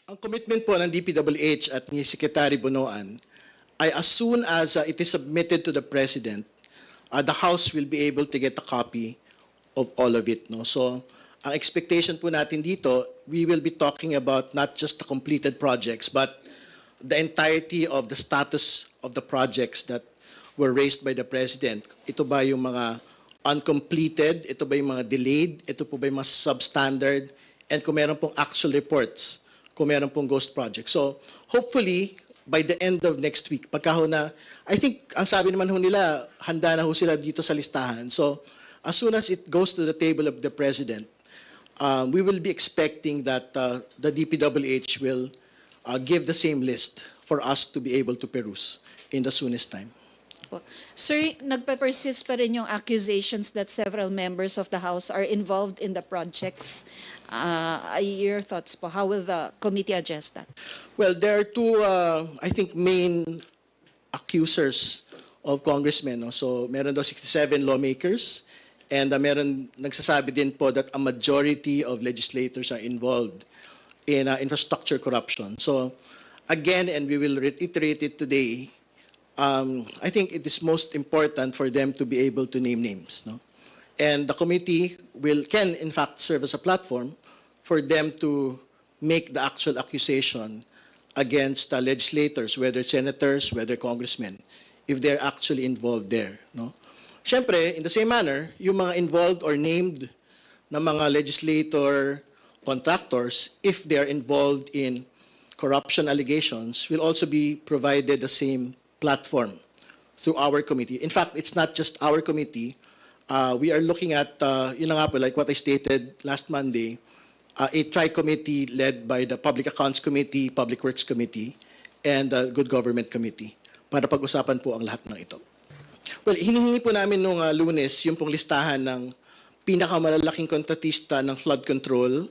Ang commitment po ng DPWH at ni Secretary Bonoan ay as soon as it is submitted to the President, the House will be able to get a copy of all of it. No? So, ang expectation po natin dito, we will be talking about not just the completed projects, but the entirety of the status of the projects that were raised by the President. Ito ba yung mga uncompleted? Ito ba yung mga delayed? Ito po ba yung mga substandard? And kung meron pong actual reports, kung meron pong ghost projects. So, hopefully, by the end of next week, pagka ho na, I think, ang sabi naman ho nila, handa na ho sila dito sa listahan. So, as soon as it goes to the table of the President, we will be expecting that the DPWH will give the same list for us to be able to peruse in the soonest time. Sir, nagpe-persist pa rin yung accusations that several members of the House are involved in the projects. Your thoughts po? How will the committee address that? Well, there are two, I think, main accusers of congressmen. No? So, meron daw 67 lawmakers, and meron nagsasabi din po that a majority of legislators are involved in infrastructure corruption. So, again, and we will reiterate it today, I think it is most important for them to be able to name names. No? And the committee can in fact serve as a platform for them to make the actual accusation against legislators, whether senators, whether congressmen, if they're actually involved there. No? Siyempre, in the same manner, yung mga involved or named na mga legislator, contractors, if they are involved in corruption allegations, will also be provided the same platform through our committee. In fact, it's not just our committee. We are looking at, yun na nga po, like what I stated last Monday, a tri-committee led by the Public Accounts Committee, Public Works Committee, and the Good Government Committee para pag-usapan po ang lahat ng ito. Well, hinihingi po namin nung Lunes yung pong listahan ng pinakamalalaking kontratista ng flood control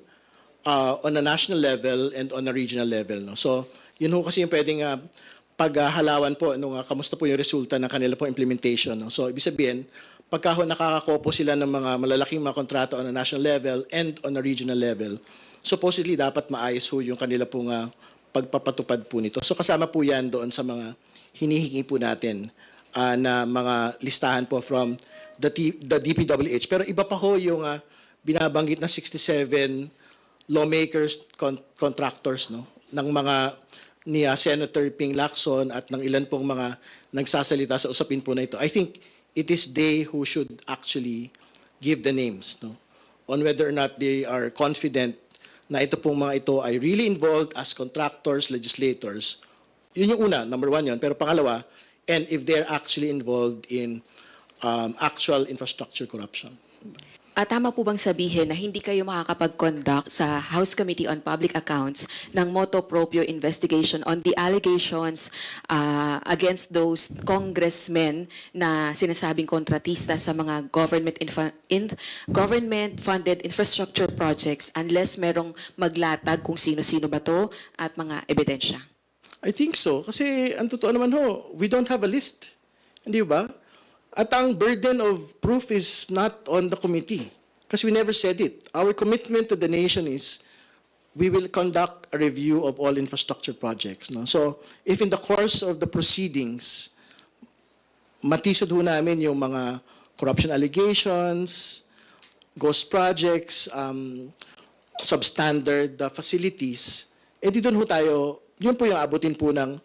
on a national level and on a regional level. No? So, yun ho kasi yung pwedeng paghalawan po nung kamusta po yung resulta ng kanila po implementation. No? So, ibig sabihin, pagka ho nakakakopo sila ng mga malalaking mga kontrata on a national level and on a regional level, supposedly dapat maayos ho yung kanila pong pagpapatupad po nito. So, kasama po yan doon sa mga hinihingi po natin na mga listahan po from the DPWH. Pero iba pa ho yung binabanggit na 67 lawmakers, contractors, no, ng mga ni Senator Ping Lacson at ng ilan pong mga nagsasalita sa usapin po na ito. I think it is they who should actually give the names, no, on whether or not they are confident na ito pong mga ito ay really involved as contractors, legislators. Yun yung una, number one yun. Pero pangalawa, and if they're actually involved in actual infrastructure corruption. Tama po bang sabihin na hindi kayo makakapag-conduct sa House Committee on Public Accounts ng motu proprio investigation on the allegations against those congressmen na sinasabing kontratista sa mga government-funded infrastructure projects unless merong maglatag kung sino-sino ba to at mga ebidensya? I think so. Kasi ang totoo naman ho, we don't have a list. Hindi ba? At ang burden of proof is not on the committee. Because we never said it. Our commitment to the nation is we will conduct a review of all infrastructure projects. No? So, if in the course of the proceedings, matisod ho namin yung mga corruption allegations, ghost projects, substandard facilities, di doon ho tayo, yun po yung abutin po ng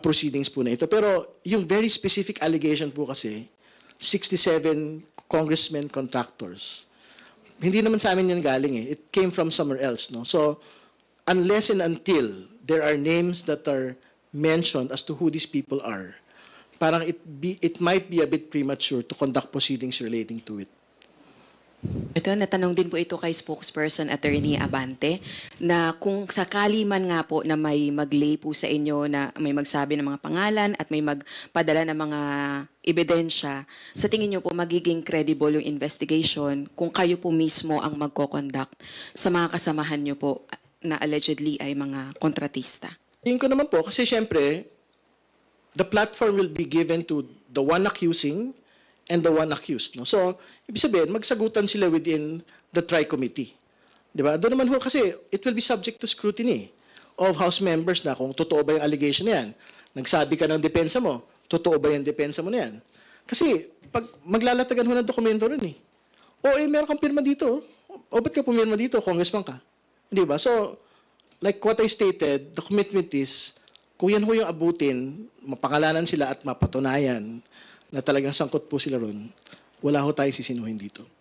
proceedings po na ito. Pero yung very specific allegation po kasi, 67 congressmen contractors. Hindi naman sa amin yan galing eh. It came from somewhere else. No? So, unless and until there are names that are mentioned as to who these people are, parang it might be a bit premature to conduct proceedings relating to it. Ito, natanong din po ito kay spokesperson Attorney Abante na kung sakali man nga po na may mag-lay po sa inyo na may magsabi ng mga pangalan at may magpadala ng mga ebidensya, sa tingin nyo po magiging credible yung investigation kung kayo po mismo ang magko-conduct sa mga kasamahan nyo po na allegedly ay mga kontratista? Tingin ko naman po kasi syempre the platform will be given to the one accusing and the one accused. No? So, ibig sabihin, magsagutan sila within the tri-committee. Di ba? Doon naman ho kasi, it will be subject to scrutiny. of House members na kung totoo ba yung allegation na yan. Nagsabi ka ng depensa mo, totoo ba yung depensa mo na yan? Kasi pag maglalatagan ho ng dokumento rin eh. O meron kang pirma dito. O ba't ka pumirma dito? Congressman ka. Hindi ba? So, like what I stated, the commitment is, kung yan ho yung abutin, mapangalanan sila at mapatunayan na talagang sangkot po sila ron, wala ho tayo sisinuhin dito.